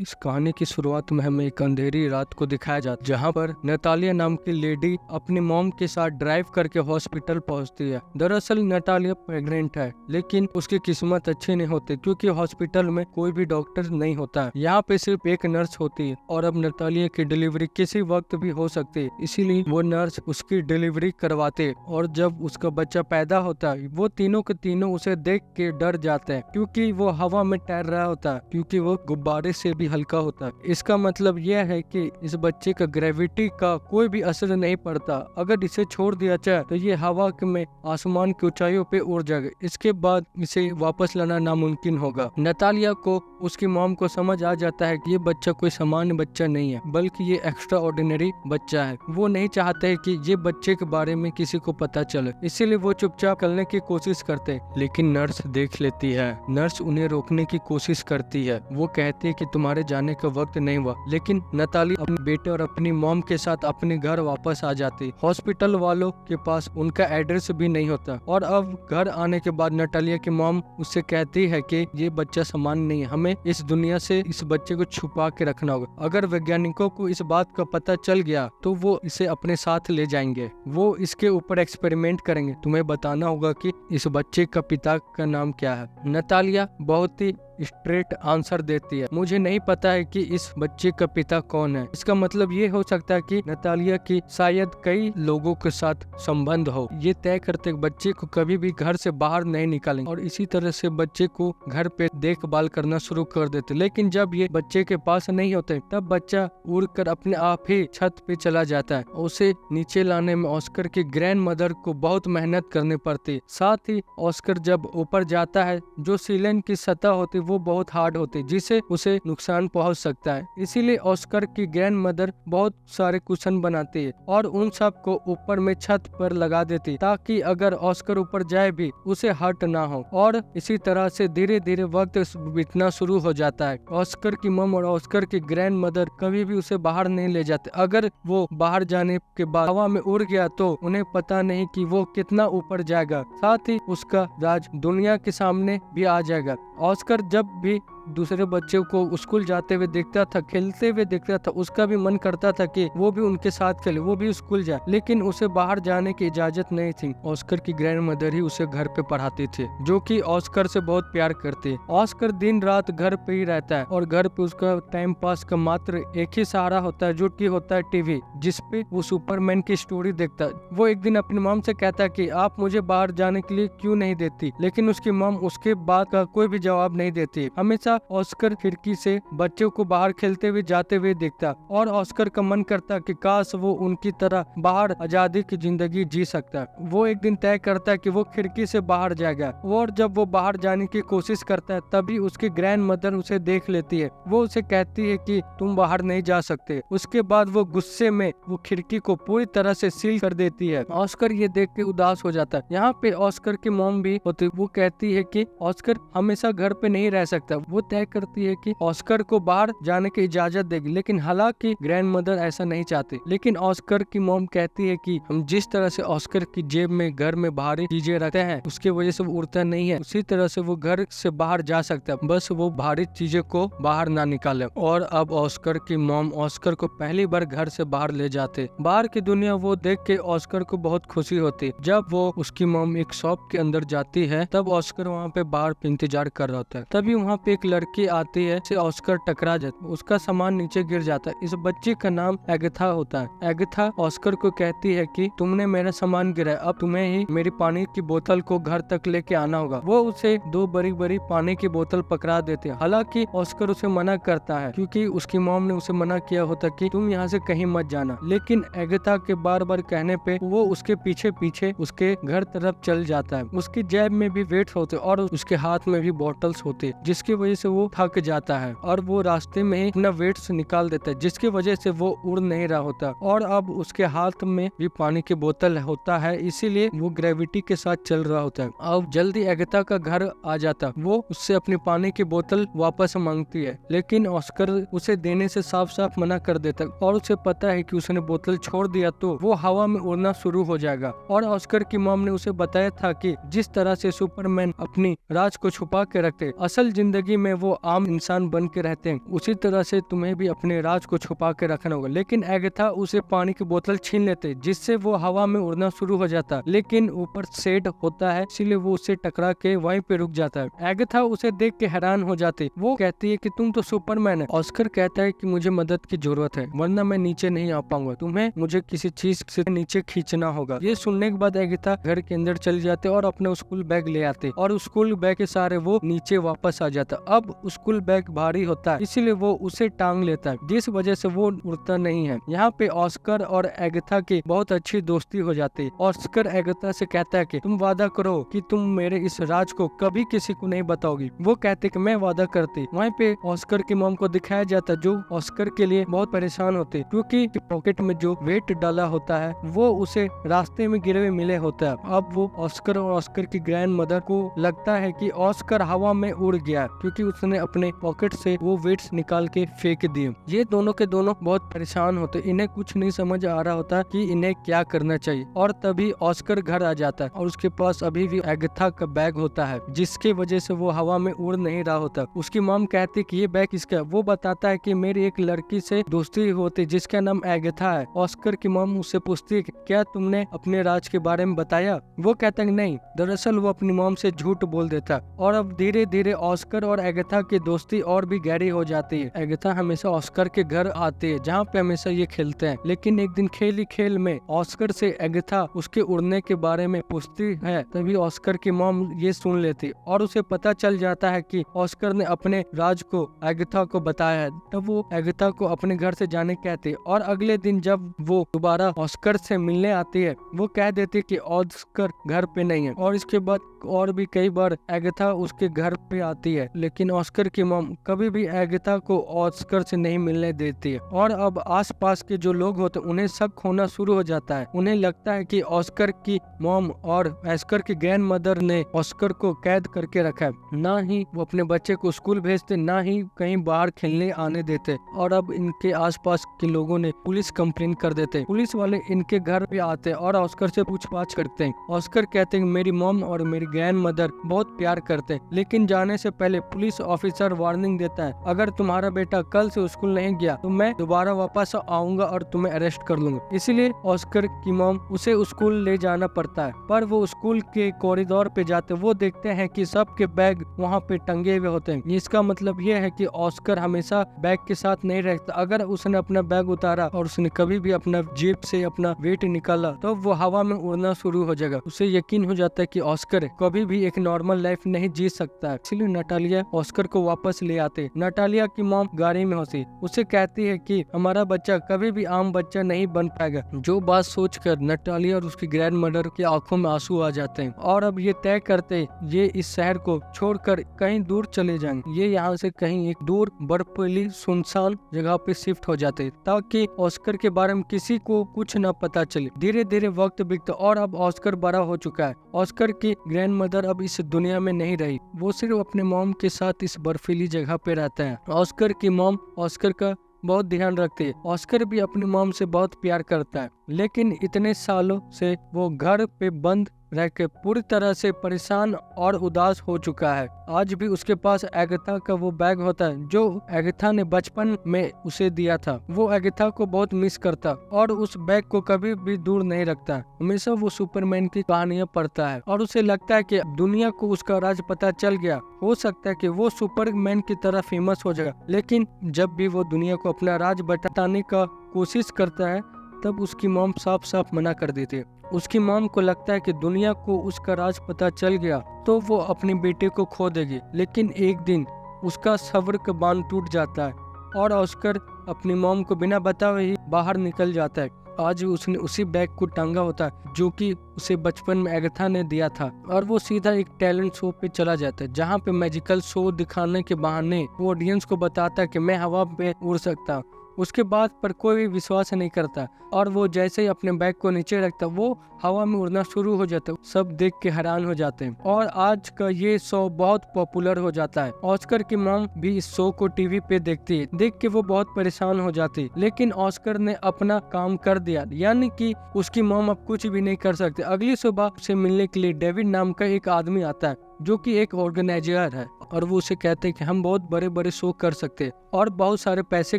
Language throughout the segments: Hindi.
इस कहानी की शुरुआत में हमें एक अंधेरी रात को दिखाया जाता है जहाँ पर नतालिया नाम की लेडी अपनी मॉम के साथ ड्राइव करके हॉस्पिटल पहुँचती है। दरअसल नतालिया प्रेग्नेंट है, लेकिन उसकी किस्मत अच्छी नहीं होती क्योंकि हॉस्पिटल में कोई भी डॉक्टर नहीं होता है। यहाँ पे सिर्फ एक नर्स होती है और अब नतालिया की डिलीवरी किसी वक्त भी हो सकती है, इसीलिए वो नर्स उसकी डिलीवरी करवाते। और जब उसका बच्चा पैदा होता है वो तीनों के तीनों उसे देख के डर जाते हैं क्योंकि वो हवा में तैर रहा होता है, क्योंकि वो गुब्बारे से भी हल्का होता है। इसका मतलब यह है कि इस बच्चे का ग्रेविटी का कोई भी असर नहीं पड़ता। अगर इसे छोड़ दिया जाए तो ये हवा में आसमान की ऊंचाइयों पे उड़ जाएगा। इसके बाद इसे वापस लाना नामुमकिन होगा। नतालिया को उसकी मॉम को समझ आ जाता है कि ये बच्चा कोई सामान्य बच्चा नहीं है, बल्कि ये एक्स्ट्रा ऑर्डिनरी बच्चा है। वो नहीं चाहते है कि ये बच्चे के बारे में किसी को पता चले, इसीलिए वो चुपचाप करने की कोशिश करते हैं। लेकिन नर्स देख लेती है। नर्स उन्हें रोकने की कोशिश करती है। वो कहती है कि तुम्हारे जाने का वक्त नहीं हुआ, लेकिन नतालिया अपने बेटे और अपनी मॉम के साथ अपने घर वापस आ जाती। हॉस्पिटल वालों के पास उनका एड्रेस भी नहीं होता और अब घर आने के बाद नतालिया की मॉम उससे कहती है कि ये बच्चा सामान्य नहीं है, हमें इस दुनिया से इस बच्चे को छुपा के रखना होगा। अगर वैज्ञानिकों को इस बात का पता चल गया तो वो इसे अपने साथ ले जाएंगे। वो इसके ऊपर एक्सपेरिमेंट करेंगे। तुम्हें बताना होगा कि इस बच्चे का पिता का नाम क्या है। नतालिया बहुत ही स्ट्रेट आंसर देती है, मुझे नहीं पता है कि इस बच्चे का पिता कौन है। इसका मतलब ये हो सकता है कि नतालिया की शायद कई लोगों के साथ संबंध हो। ये तय करते बच्चे को कभी भी घर से बाहर नहीं निकालेंगे और इसी तरह से बच्चे को घर पे देखभाल करना शुरू कर देते। लेकिन जब ये बच्चे के पास नहीं होते तब बच्चा उड़कर अपने आप ही छत पे चला जाता है। उसे नीचे लाने में ऑस्कर की ग्रैंड मदर को बहुत मेहनत करनी पड़ती। साथ ही ऑस्कर जब ऊपर जाता है, जो सीलन की सतह होती वो बहुत हार्ड होती, जिससे उसे नुकसान पहुंच सकता है। इसीलिए ऑस्कर की ग्रैंड मदर बहुत सारे कुशन बनाती है और उन सब को ऊपर में छत पर लगा देती, ताकि अगर ऑस्कर ऊपर जाए भी उसे हर्ट ना हो। और इसी तरह से धीरे धीरे वक्त बीतना शुरू हो जाता है। ऑस्कर की मम और ऑस्कर की ग्रैंड मदर कभी भी उसे बाहर नहीं ले जाते। अगर वो बाहर जाने के बाद हवा में उड़ गया तो उन्हें पता नहीं कि वो कितना ऊपर जाएगा। साथ ही उसका राज दुनिया के सामने भी आ जाएगा। ऑस्कर जब भी दूसरे बच्चों को स्कूल जाते हुए देखता था, खेलते हुए देखता था, उसका भी मन करता था कि वो भी उनके साथ खेले, वो भी स्कूल जाए, लेकिन उसे बाहर जाने की इजाजत नहीं थी। ऑस्कर की ग्रैंड मदर ही उसे घर पे पढ़ाती थी, जो कि ऑस्कर से बहुत प्यार करती है। ऑस्कर दिन रात घर पे ही रहता है और घर पे उसका टाइम पास का मात्र एक ही सहारा होता है, जो कि होता है टीवी, जिसपे वो सुपरमैन की स्टोरी देखता है। वो एक दिन अपनी मॉम से कहता है कि आप मुझे बाहर जाने के लिए क्यों नहीं देती, लेकिन उसकी मॉम उसके बात का कोई भी जवाब नहीं देती। हमेशा ऑस्कर खिड़की से बच्चों को बाहर खेलते हुए जाते हुए देखता और ऑस्कर का मन करता कि काश वो उनकी तरह बाहर आजादी की जिंदगी जी सकता। वो एक दिन तय करता है कि वो खिड़की से बाहर जाएगा और जब वो बाहर जाने की कोशिश करता है तभी उसकी ग्रैंड मदर उसे देख लेती है। वो उसे कहती है कि तुम बाहर नहीं जा सकते। उसके बाद वो गुस्से में वो खिड़की को पूरी तरह से सील कर देती है। ऑस्कर ये देख के उदास हो जाता है। यहाँ पे ऑस्कर की मॉम भी होती, वो कहती है कि ऑस्कर हमेशा घर पे नहीं रह सकता। वो तय करती है कि ऑस्कर को बाहर जाने की इजाजत देगी, लेकिन हालांकि ग्रैंड मदर ऐसा नहीं चाहती। लेकिन ऑस्कर की मॉम कहती है कि हम जिस तरह से ऑस्कर की जेब में घर में भारी चीजें रखते हैं उसके वजह से वो उड़ता नहीं है, उसी तरह से वो घर से बाहर जा सकता है, बस वो भारी चीजें को बाहर ना निकाले। और अब ऑस्कर की मॉम ऑस्कर को पहली बार घर से बाहर ले जाते। बाहर की दुनिया वो देख के ऑस्कर को बहुत खुशी होती। जब वो उसकी मॉम एक शॉप के अंदर जाती है तब ऑस्कर वहाँ पे बाहर इंतजार कर रहा होता है। तभी वहाँ पे एक लड़की आती है, से ऑस्कर टकरा जाता है, उसका सामान नीचे गिर जाता है। इस बच्ची का नाम एगाथा होता है। एगाथा ऑस्कर को कहती है कि तुमने मेरा सामान गिराया, अब तुम्हें ही मेरी पानी की बोतल को घर तक लेके आना होगा। वो उसे दो बड़ी बड़ी पानी की बोतल पकड़ा देते हैं। हालांकि ऑस्कर उसे मना करता है क्योंकि उसकी मॉम ने उसे मना किया होता कि तुम यहाँ से कहीं मत जाना। लेकिन एगाथा के बार बार कहने पे वो उसके पीछे पीछे उसके घर तरफ चल जाता है। उसकी जेब में भी वेट होते और उसके हाथ में भी बॉटल्स होते, जिसकी वजह से वो थक जाता है और वो रास्ते में ही अपना वेट्स निकाल देता है, जिसकी वजह से वो उड़ नहीं रहा होता। और अब उसके हाथ में भी पानी की बोतल होता है, इसीलिए वो ग्रेविटी के साथ चल रहा होता है। अब जल्दी एगाथा का घर आ जाता, वो उससे अपनी पानी की बोतल वापस मांगती है, लेकिन ऑस्कर उसे देने से साफ साफ मना कर देता और उसे पता है कि उसने बोतल छोड़ दिया तो वो हवा में उड़ना शुरू हो जाएगा। और ऑस्कर की मॉम ने उसे बताया था कि जिस तरह से सुपरमैन अपनी राज को छुपा के रखते, असल जिंदगी में में वो आम इंसान बन के रहते हैं, उसी तरह से तुम्हें भी अपने राज को छुपा के रखना होगा। लेकिन एगाथा उसे पानी की बोतल छीन लेते, जिससे वो हवा में उड़ना शुरू हो जाता, लेकिन ऊपर शेड होता है, इसीलिए वो उससे टकरा के वहीं पे रुक जाता है। एगाथा उसे देख के हैरान हो जाती, वो कहती है कि तुम तो सुपरमैन है। ऑस्कर कहता है कि मुझे मदद की जरूरत है, वरना मैं नीचे नहीं आ पाऊंगा, तुम्हें मुझे किसी चीज से नीचे खींचना होगा। ये सुनने के बाद एगाथा घर के अंदर चले जाते और अपने स्कूल बैग ले आते, और स्कूल बैग के सारे वो नीचे वापस आ जाता। अब स्कूल बैग भारी होता है, इसीलिए वो उसे टांग लेता है, जिस वजह से वो उड़ता नहीं है। यहाँ पे ऑस्कर और एगाथा की बहुत अच्छी दोस्ती हो जाती है। ऑस्कर एगाथा से कहता है कि तुम वादा करो कि तुम मेरे इस राज को कभी किसी को नहीं बताओगी। वो कहते कि मैं वादा करती। वहीं पे ऑस्कर की मॉम को दिखाया जाता, जो ऑस्कर के लिए बहुत परेशान होते, क्योंकि पॉकेट में जो वेट डाला होता है वो उसे रास्ते में गिरे हुए मिले होता है। अब वो ऑस्कर और ऑस्कर की ग्रैंड मदर को लगता है कि ऑस्कर हवा में उड़ गया, क्योंकि उसने अपने पॉकेट से वो वेट्स निकाल के फेंक दिए। ये दोनों के दोनों बहुत परेशान होते, इन्हें कुछ नहीं समझ आ रहा होता कि इन्हें क्या करना चाहिए। और तभी ऑस्कर घर आ जाता है और उसके पास अभी भी एगाथा का बैग होता है, जिसके वजह से वो हवा में उड़ नहीं रहा होता। उसकी मॉम कहती कि ये बैग किसका है। वो बताता है कि मेरी एक लड़की से दोस्ती होती जिसका नाम एगाथा है। ऑस्कर की मॉम उससे पूछती है क्या तुमने अपने राज के बारे में बताया। वो कहता है नहीं। दरअसल वो अपनी मॉम से झूठ बोल देता और अब धीरे धीरे ऑस्कर और एगाथा की दोस्ती और भी गहरी हो जाती है। एगाथा हमेशा ऑस्कर के घर आती है, जहाँ पे हमेशा ये खेलते हैं। लेकिन एक दिन खेल ही खेल में ऑस्कर से एगाथा उसके उड़ने के बारे में पूछती है, तभी ऑस्कर की मॉम ये सुन लेती और उसे पता चल जाता है कि ऑस्कर ने अपने राज को एगाथा को बताया है। तब वो एगाथा को अपने घर से जाने कहती और अगले दिन जब वो दोबारा ऑस्कर से मिलने आती है, वो कह देती कि ऑस्कर घर पे नहीं है। और इसके बाद और भी कई बार एगाथा उसके घर पे आती है, लेकिन ऑस्कर की मॉम कभी भी एगाथा को ऑस्कर से नहीं मिलने देती है। और अब आसपास के जो लोग होते उन्हें शक होना शुरू हो जाता है। उन्हें लगता है कि ऑस्कर की मॉम और ऑस्कर की ग्रैंड मदर ने ऑस्कर को कैद करके रखा है। ना ही वो अपने बच्चे को स्कूल भेजते, ना ही कहीं बाहर खेलने आने देते। और अब इनके आसपास के लोगों ने पुलिस कंप्लेन कर देते। पुलिस वाले इनके घर पे आते और ऑस्कर से पूछताछ करते हैं। ऑस्कर कहते हैं मेरी मॉम और मेरी ग्रैंड मदर बहुत प्यार करते हैं, लेकिन जाने से पहले पुलिस ऑफिसर वार्निंग देता है अगर तुम्हारा बेटा कल से स्कूल नहीं गया तो मैं दोबारा वापस आऊंगा और तुम्हें अरेस्ट कर लूंगा। इसलिए ऑस्कर की मॉम उसे स्कूल ले जाना पड़ता है। पर वो स्कूल के कॉरिडोर पे जाते वो देखते हैं कि सबके बैग वहाँ पे टंगे हुए होते हैं। इसका मतलब ये है कि ऑस्कर हमेशा बैग के साथ नहीं रहता। अगर उसने अपना बैग उतारा और उसने कभी भी अपना जेब से अपना वेट निकाला तो वो हवा में उड़ना शुरू हो जाएगा। उसे यकीन हो जाता है कि ऑस्कर कभी भी एक नॉर्मल लाइफ नहीं जी सकता है। इसलिए नटालिया ऑस्कर को वापस ले आते। नटालिया की मॉम गाड़ी में होती, उसे कहती है कि हमारा बच्चा कभी भी आम बच्चा नहीं बन पाएगा। जो बात सोचकर नटालिया और उसकी ग्रैंड मदर की आंखों में आंसू आ जाते हैं और अब ये तय करते ये इस शहर को छोड़कर कहीं दूर चले जाएंगे। ये यहाँ से कहीं एक दूर बर्फीली सुनसान जगह पे शिफ्ट हो जाते ताकि ऑस्कर के बारे में किसी को कुछ न पता चले। धीरे धीरे वक्त बीतता और अब ऑस्कर बड़ा हो चुका है। ऑस्कर की ग्रैंड मदर अब इस दुनिया में नहीं रही, वो सिर्फ अपने मॉम के साथ इस बर्फीली जगह पे रहता है। ऑस्कर की मॉम ऑस्कर का बहुत ध्यान रखती है। ऑस्कर भी अपनी मॉम से बहुत प्यार करता है, लेकिन इतने सालों से वो घर पे बंद रह के पूरी तरह से परेशान और उदास हो चुका है। आज भी उसके पास एगाथा का वो बैग होता है जो एगाथा ने बचपन में उसे दिया था। वो एगाथा को बहुत मिस करता और उस बैग को कभी भी दूर नहीं रखता। हमेशा वो सुपरमैन की कहानियां पढ़ता है और उसे लगता है कि दुनिया को उसका राज पता चल गया, हो सकता है कि वो सुपरमैन की तरह फेमस हो जाएगा। लेकिन जब भी वो दुनिया को अपना राज बताने का कोशिश करता है तब उसकी मॉम साफ साफ मना कर देती है। उसकी मॉम को लगता है कि दुनिया को उसका राज पता चल गया तो वो अपने बेटे को खो देगी। लेकिन एक दिन उसका सब्र का बांध टूट जाता है और ऑस्कर अपनी मॉम को बिना बताए ही बाहर निकल जाता है। आज उसने उसी बैग को टांगा होता है जो कि उसे बचपन में एगाथा ने दिया था और वो सीधा एक टैलेंट शो पे चला जाता है, जहाँ पे मैजिकल शो दिखाने के बहाने वो ऑडियंस को बताता है कि मैं हवा पे उड़ सकता हूँ। उसके बाद पर कोई भी विश्वास नहीं करता और वो जैसे ही अपने बैग को नीचे रखता वो हवा में उड़ना शुरू हो जाता है। सब देख के हैरान हो जाते हैं और आज का ये शो बहुत पॉपुलर हो जाता है। ऑस्कर की मॉम भी इस शो को टीवी पे देखती है, देख के वो बहुत परेशान हो जाती है। लेकिन ऑस्कर ने अपना काम कर दिया, यानी कि उसकी मॉम अब कुछ भी नहीं कर सकती। अगली सुबह उसे मिलने के लिए डेविड नाम का एक आदमी आता है। जो कि एक ऑर्गेनाइजर है, और वो उसे कहते हैं कि हम बहुत बड़े बड़े शो कर सकते हैं और बहुत सारे पैसे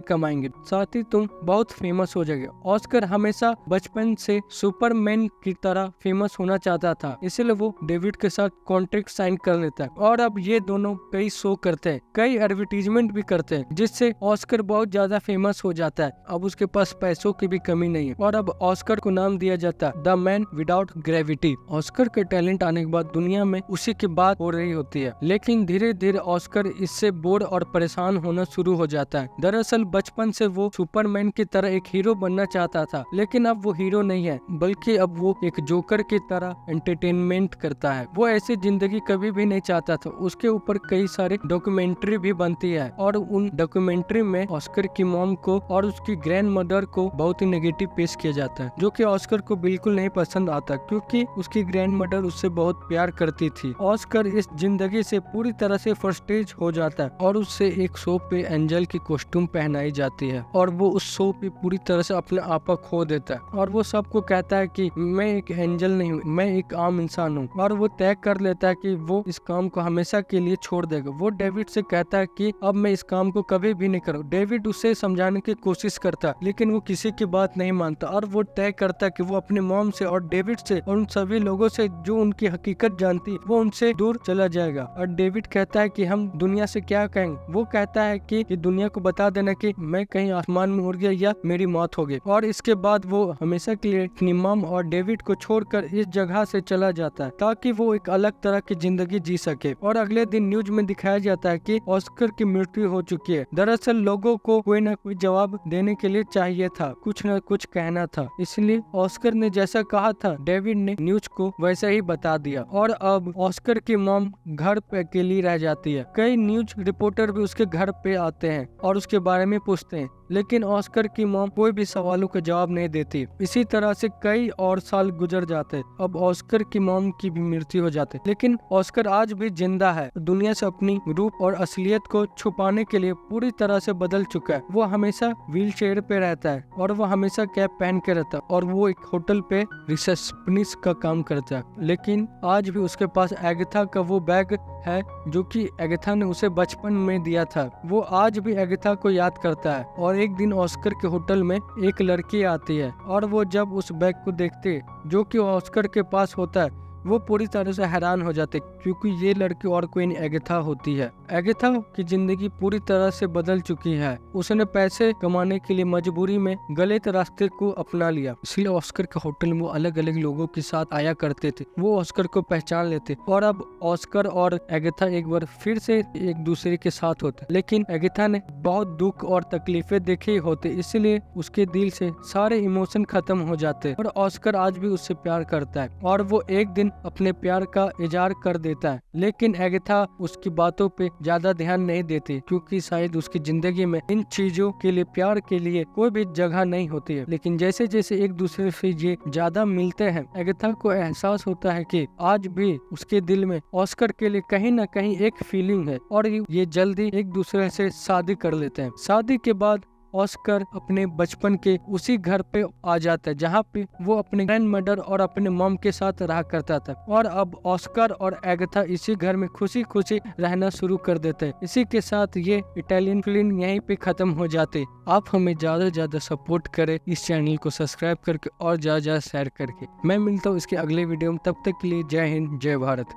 कमाएंगे, साथ ही तुम बहुत फेमस हो जाएगे। ऑस्कर हमेशा बचपन से सुपरमैन की तरह फेमस होना चाहता था, इसलिए वो डेविड के साथ कॉन्ट्रैक्ट साइन कर लेता है और अब ये दोनों कई शो करते हैं, कई एडवर्टीजमेंट भी करते हैं, जिससे ऑस्कर बहुत ज्यादा फेमस हो जाता है। अब उसके पास पैसों की भी कमी नहीं है और अब ऑस्कर को नाम दिया जाता है the man without gravity. Oscar के टैलेंट आने के बाद दुनिया में उसी की बात हो रही होती है, लेकिन धीरे धीरे ऑस्कर इससे बोर और परेशान होना शुरू हो जाता है। दरअसल बचपन से वो सुपरमैन की तरह एक हीरो बनना चाहता था, लेकिन अब वो हीरो नहीं है, बल्कि अब वो एक जोकर की तरह एंटरटेनमेंट करता है। वो ऐसी जिंदगी कभी भी नहीं चाहता था। उसके ऊपर कई सारे डॉक्यूमेंट्री भी बनती है और उन डॉक्यूमेंट्री में ऑस्कर की मॉम को और उसकी ग्रैंड मदर को बहुत ही नेगेटिव पेश किया जाता है, जो कि ऑस्कर को बिल्कुल नहीं पसंद आता, क्योंकि उसकी ग्रैंड मदर उससे बहुत प्यार करती थी। ऑस्कर इस जिंदगी से पूरी तरह से फ्रस्ट्रेट हो जाता है और उससे एक शो पे एंजल की कॉस्ट्यूम पहनाई जाती है और वो उस शो पे पूरी तरह से अपने आपा खो देता है और वो सबको कहता है कि मैं एक एंजल नहीं हूँ, मैं एक आम इंसान हूँ, और वो तय कर लेता है कि वो इस काम को हमेशा के लिए छोड़ देगा। वो डेविड से कहता है कि अब मैं इस काम को कभी भी नहीं करूँ। डेविड उसे समझाने की कोशिश करता है, लेकिन वो किसी की बात नहीं मानता और वो तय करता है कि वो अपने मॉम से और डेविड से और उन सभी लोगों से जो उनकी हकीकत जानती है, वो उनसे दूर चला जाएगा। और डेविड कहता है कि हम दुनिया से क्या कहेंगे। वो कहता है कि दुनिया को बता देना कि मैं कहीं आसमान में उड़ गया या मेरी मौत हो गई, और इसके बाद वो हमेशा के लिए अपनी मॉम और डेविड को छोड़कर इस जगह से चला जाता है ताकि वो एक अलग तरह की जिंदगी जी सके। और अगले दिन न्यूज में दिखाया जाता है कि ऑस्कर की मृत्यु हो चुकी है। दरअसल लोगों को कोई न कोई जवाब देने के लिए चाहिए था, कुछ न कुछ कहना था, इसलिए ऑस्कर ने जैसा कहा था डेविड ने न्यूज को वैसा ही बता दिया। और अब ऑस्कर की मॉम घर पे अकेली रह जाती है। कई न्यूज रिपोर्टर भी उसके घर पे आते हैं और उसके बारे में पूछते हैं, लेकिन ऑस्कर की मॉम कोई भी सवालों का जवाब नहीं देती। इसी तरह से कई और साल गुजर जाते। अब ऑस्कर की मॉम की भी मृत्यु हो जाती, लेकिन ऑस्कर आज भी जिंदा है। दुनिया से अपनी रूप और असलियत को छुपाने के लिए पूरी तरह से बदल चुका है। वो हमेशा व्हील चेयर पे रहता है और वो हमेशा कैप पहन के रहता है और वो एक होटल पे रिसेप्शनिस्ट का काम करता है। लेकिन आज भी उसके पास एगाथा का वो बैग है जो कि एगाथा ने उसे बचपन में दिया था। वो आज भी एगाथा को याद करता है। और एक दिन ऑस्कर के होटल में एक लड़की आती है और वो जब उस बैग को देखते जो कि ऑस्कर के पास होता है, वो पूरी तरह से हैरान हो जाते, क्योंकि ये लड़की और कोई नहीं एगाथा होती है। एगाथा की जिंदगी पूरी तरह से बदल चुकी है। उसने पैसे कमाने के लिए मजबूरी में गलत रास्ते को अपना लिया, इसलिए ऑस्कर के होटल में वो अलग अलग लोगों के साथ आया करते थे। वो ऑस्कर को पहचान लेते और अब ऑस्कर और एगाथा एक बार फिर से एक दूसरे के साथ होते, लेकिन एगाथा ने बहुत दुख और तकलीफें देखी होते, इसलिए उसके दिल से सारे इमोशन खत्म हो जाते। और ऑस्कर आज भी उससे प्यार करता है और वो एक दिन अपने प्यार का इजहार कर देता है, लेकिन एगाथा उसकी बातों पे ज्यादा ध्यान नहीं देती, क्योंकि शायद उसकी जिंदगी में इन चीजों के लिए, प्यार के लिए कोई भी जगह नहीं होती है। लेकिन जैसे जैसे एक दूसरे से ये ज्यादा मिलते हैं, एगाथा को एहसास होता है कि आज भी उसके दिल में ऑस्कर के लिए कहीं ना कहीं एक फीलिंग है और ये जल्दी एक दूसरे से शादी कर लेते हैं। शादी के बाद ऑस्कर अपने बचपन के उसी घर पे आ जाता है जहाँ पे वो अपने ग्रैंड मदर और अपने मॉम के साथ रहा करता था। और अब ऑस्कर और एगाथा इसी घर में खुशी खुशी रहना शुरू कर देते हैं। इसी के साथ ये इटालियन फिल्म यहीं पे खत्म हो जाते। आप हमें ज्यादा से ज्यादा सपोर्ट करें इस चैनल को सब्सक्राइब करके और ज्यादा शेयर करके। मैं मिलता हूँ इसके अगले वीडियो में, तब तक के लिए जय हिंद जय भारत।